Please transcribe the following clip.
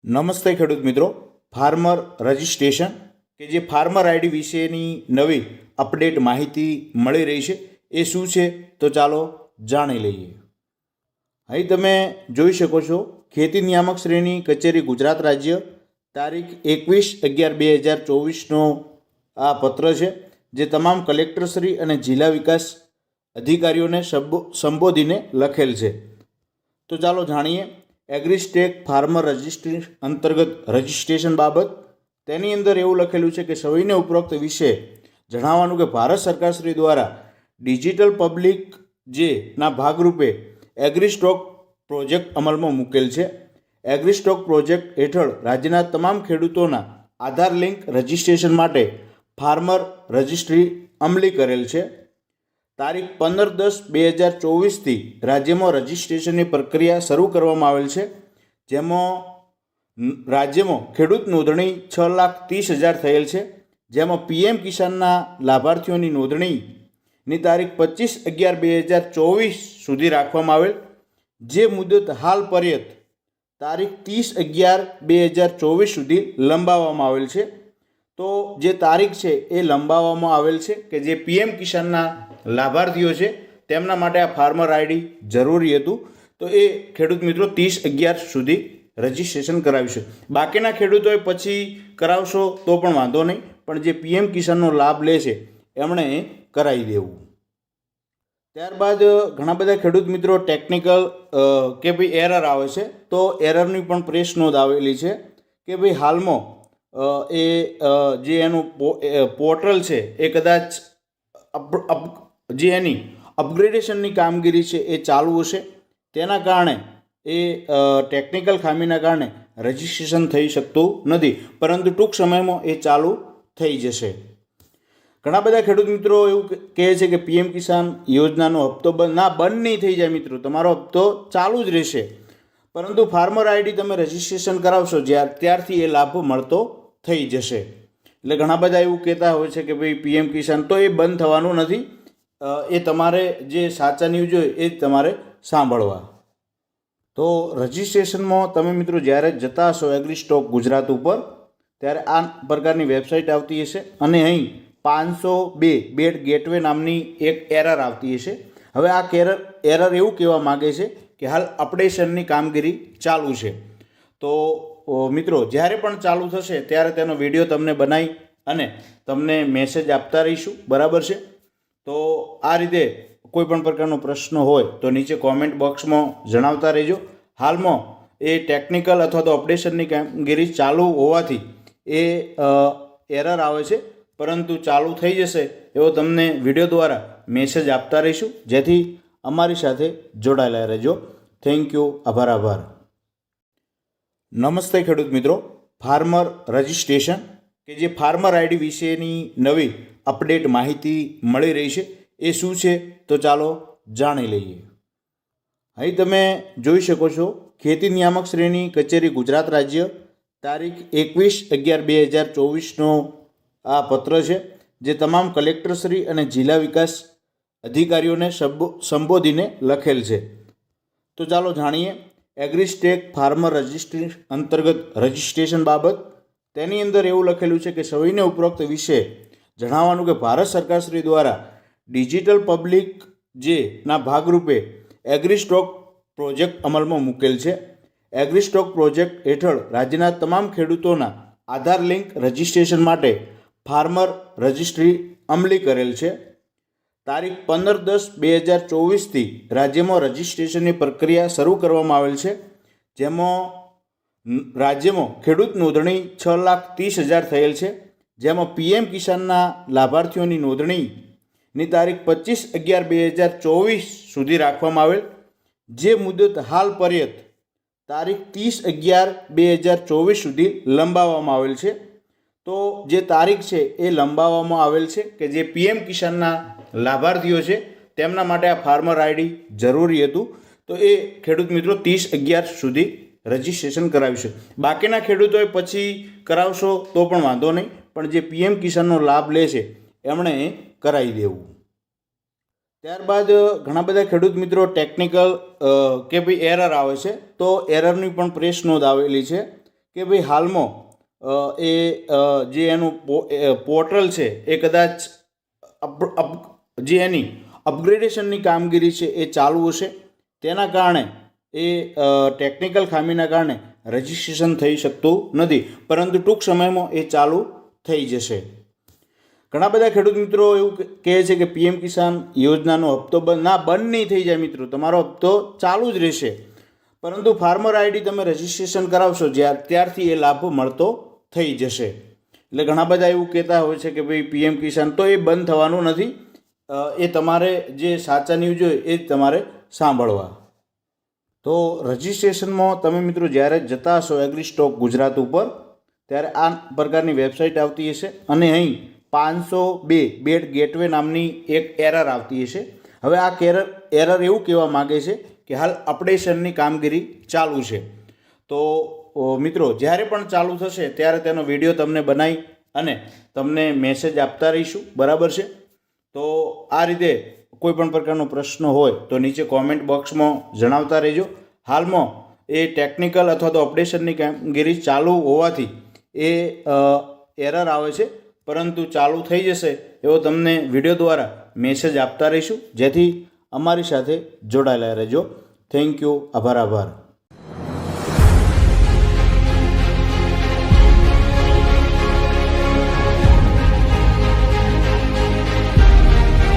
નમસ્તે ખેડૂત મિત્રો, ફાર્મર રજિસ્ટ્રેશન કે જે ફાર્મર આઈડી વિશેની નવી અપડેટ માહિતી મળી રહી છે એ શું છે તો ચાલો જાણી લઈએ। અહીં તમે જોઈ શકો છો ખેતી નિયામક શ્રેણી કચેરી ગુજરાત રાજ્ય તારીખ 21/11/2024નો આ પત્ર છે જે તમામ કલેક્ટરશ્રી અને જિલ્લા વિકાસ અધિકારીઓને સંબોધીને લખેલ છે। તો ચાલો જાણીએ એગ્રીસ્ટેક ફાર્મર રજિસ્ટ્રી અંતર્ગત રજિસ્ટ્રેશન બાબત। તેની અંદર એવું લખેલું છે કે સવિને ઉપરોક્ત વિશે જણાવવાનું કે ભારત સરકારશ્રી દ્વારા ડિજિટલ પબ્લિક જે ના ભાગરૂપે એગ્રીસ્ટોક પ્રોજેક્ટ અમલમાં મૂકેલ છે। એગ્રીસ્ટોક પ્રોજેક્ટ હેઠળ રાજ્યના તમામ ખેડૂતોના આધાર લિંક રજિસ્ટ્રેશન માટે ફાર્મર રજિસ્ટ્રી અમલી કરેલ છે। તારીખ 15/10/2024થી રાજ્યમાં રજિસ્ટ્રેશનની પ્રક્રિયા શરૂ કરવામાં આવેલ છે, જેમાં રાજ્યમાં ખેડૂત નોંધણી 6,30,000 થયેલ છે, જેમાં પીએમ કિસાનના લાભાર્થીઓની નોંધણીની તારીખ 25/11/2024 સુધી રાખવામાં આવેલ, જે મુદત હાલ પર્યત તારીખ 30/11/2024 સુધી લંબાવવામાં આવેલ છે। તો જે તારીખ છે એ લંબાવવામાં આવેલ છે કે જે પીએમ કિસાનના લાભાર્થીઓ છે તેમના માટે આ ફાર્મર આઈડી જરૂરી હતું। તો એ ખેડૂત મિત્રો 30/11 સુધી રજિસ્ટ્રેશન કરાવ્યું છે। બાકીના ખેડૂતોએ પછી કરાવશો તો પણ વાંધો નહીં, પણ જે પીએમ કિસાનનો લાભ લે છે એમણે કરાવી દેવું। ત્યારબાદ ઘણા બધા ખેડૂત મિત્રો ટેકનિકલ કે ભાઈ એરર આવે છે, તો એરરની પણ પ્રેસ નોંધ આવેલી છે કે ભાઈ હાલમાં જે એનું પોર્ટલ છે એ કદાચ જે એની અપગ્રેડેશનની કામગીરી છે એ ચાલુ હશે, તેના કારણે એ ટેકનિકલ ખામીના કારણે રજિસ્ટ્રેશન થઈ શકતું નથી, પરંતુ ટૂંક સમયમાં એ ચાલુ થઈ જશે। ઘણા બધા ખેડૂત મિત્રો એવું કહે છે કે પીએમ કિસાન યોજનાનો હપ્તો બંધ નહીં થઈ જાય મિત્રો, તમારો હપ્તો ચાલુ જ રહેશે, પરંતુ ફાર્મર આઈડી તમે રજિસ્ટ્રેશન કરાવશો ત્યારથી એ લાભ મળતો થઈ જશે। એટલે ઘણા બધા એવું કહેતા હોય છે કે ભાઈ પીએમ કિસાન, તો એ બંધ થવાનું નથી, એ તમારે જે સાચા ન્યૂઝ હોય એ તમારે સાંભળવા। તો રજિસ્ટ્રેશનમાં તમે મિત્રો જ્યારે જતા હશો એગ્રીસ્ટોક ગુજરાત ઉપર, ત્યારે આ પ્રકારની વેબસાઇટ આવતી હશે અને અહીં 502 બેડ ગેટવે નામની એક એરર આવતી હશે। હવે આ એરર એવું કહેવા માગે છે કે હાલ અપડેશનની કામગીરી ચાલુ છે। તો મિત્રો જ્યારે પણ ચાલુ થશે ત્યારે તેનો વિડીયો તમને બનાવી અને તમને મેસેજ આપતા રહીશું, બરાબર છે? તો આ રીતે કોઈ પણ પ્રકારનો પ્રશ્ન હોય તો નીચે કોમેન્ટ બોક્સમાં જણાવતા રહેજો। હાલમાં એ ટેકનિકલ અથવા તો અપડેશનની કામગીરી ચાલુ હોવાથી એ એરર આવે છે, પરંતુ ચાલુ થઈ જશે એવો તમને વિડીયો દ્વારા મેસેજ આપતા રહીશું, જેથી અમારી સાથે જોડાયેલા રહેજો। થેન્ક યુ, આભાર। નમસ્તે ખેડૂત મિત્રો, ફાર્મર રજિસ્ટ્રેશન કે જે ફાર્મર આઈડી વિશેની નવી અપડેટ માહિતી મળી રહી છે એ શું છે તો ચાલો જાણી લઈએ। અહીં તમે જોઈ શકો છો ખેતી નિયામક શ્રેણી કચેરી ગુજરાત રાજ્ય તારીખ 21/11/2024નો આ પત્ર છે જે તમામ કલેક્ટરશ્રી અને જિલ્લા વિકાસ અધિકારીઓને સંબોધીને લખેલ છે। તો ચાલો જાણીએ એગ્રીસ્ટેક ફાર્મર રજિસ્ટ્રી અંતર્ગત રજિસ્ટ્રેશન બાબત। તેની અંદર એવું લખેલું છે કે સવિને ઉપરોક્ત વિશે જણાવવાનું કે ભારત સરકારશ્રી દ્વારા ડિજિટલ પબ્લિક જે ના ભાગરૂપે એગ્રીસ્ટોક પ્રોજેક્ટ અમલમાં મૂકેલ છે। એગ્રીસ્ટોક પ્રોજેક્ટ હેઠળ રાજ્યના તમામ ખેડૂતોના આધાર લિંક રજિસ્ટ્રેશન માટે ફાર્મર રજિસ્ટ્રી અમલી કરેલ છે। તારીખ 15/10/2024થી રાજ્યમાં રજિસ્ટ્રેશનની પ્રક્રિયા શરૂ કરવામાં આવેલ છે, જેમાં રાજ્યમાં ખેડૂત નોંધણી 6,30,000 થયેલ છે, જેમાં પીએમ કિસાનના લાભાર્થીઓની નોંધણીની તારીખ 25/11/2024 સુધી રાખવામાં આવેલ, જે મુદત હાલ પર્યત તારીખ 30/11/2024 સુધી લંબાવવામાં આવેલ છે। તો જે તારીખ છે એ લંબાવવામાં આવેલ છે કે જે પીએમ કિસાનના લાભાર્થીઓ છે તેમના માટે આ ફાર્મર આઈડી જરૂરી હતું। તો એ ખેડૂત મિત્રો 30/11 સુધી રજિસ્ટ્રેશન કરાવ્યું છે। બાકીના ખેડૂતોએ પછી કરાવશો તો પણ વાંધો નહીં, પણ જે પીએમ કિસાનનો લાભ લે છે એમણે કરાવી દેવું। ત્યારબાદ ઘણા બધા ખેડૂત મિત્રો ટેકનિકલ કે ભાઈ એરર આવે છે, તો એરરની પણ પ્રેસ નોંધ આવેલી છે કે ભાઈ હાલમાં જે એનું પોર્ટલ છે એ કદાચ જે એની અપગ્રેડેશનની કામગીરી છે એ ચાલુ હશે, તેના કારણે એ ટેકનિકલ ખામીના કારણે રજિસ્ટ્રેશન થઈ શકતું નથી, પરંતુ ટૂંક સમયમાં એ ચાલુ થઈ જશે. ઘણા બધા ખેડૂત મિત્રો એવું કહે છે કે પીએમ કિસાન યોજનાનો હપ્તો બંધ નહીં થઈ જાય મિત્રો, તમારો હપ્તો ચાલુ જ રહેશે, પરંતુ ફાર્મર આઈડી તમે રજિસ્ટ્રેશન કરાવશો ત્યારથી એ લાભ મળતો થઈ જશે. એટલે ઘણા બધા એવું કહેતા હોય છે કે ભાઈ પીએમ કિસાન, તો એ બંધ થવાનું નથી. એ તમારે જે સાચા ન્યૂઝ હોય એ જ તમારે સાંભળવા. તો રજિસ્ટ્રેશનમાં તમે મિત્રો જ્યારે જતા હશો એગ્રી સ્ટોક ગુજરાત ઉપર, ત્યારે આ પ્રકારની વેબસાઇટ આવતી હશે અને અહીં 502 બેડ ગેટવે નામની એક એરર આવતી હશે. હવે આ એરર એવું કહેવા માગે છે કે હાલ અપડેશનની કામગીરી ચાલુ છે. તો મિત્રો જ્યારે પણ ચાલુ થશે ત્યારે તેનો વિડીયો તમને બનાવી અને તમને મેસેજ આપતા રહીશું, બરાબર છે. તો આ રીતે કોઈ પણ પ્રકારનો પ્રશ્ન હોય તો નીચે કોમેન્ટ બોક્સમાં જણાવતા રહેજો. હાલમાં એ ટેકનિકલ અથવા તો અપડેશનની કામગીરી ચાલુ હોવાથી એ એરર આવે છે, પરંતુ ચાલુ થઈ જશે એવો તમને વિડીયો દ્વારા મેસેજ આપતા રહીશું, જેથી અમારી સાથે જોડાયેલા રહેજો. Thank you. આભાર.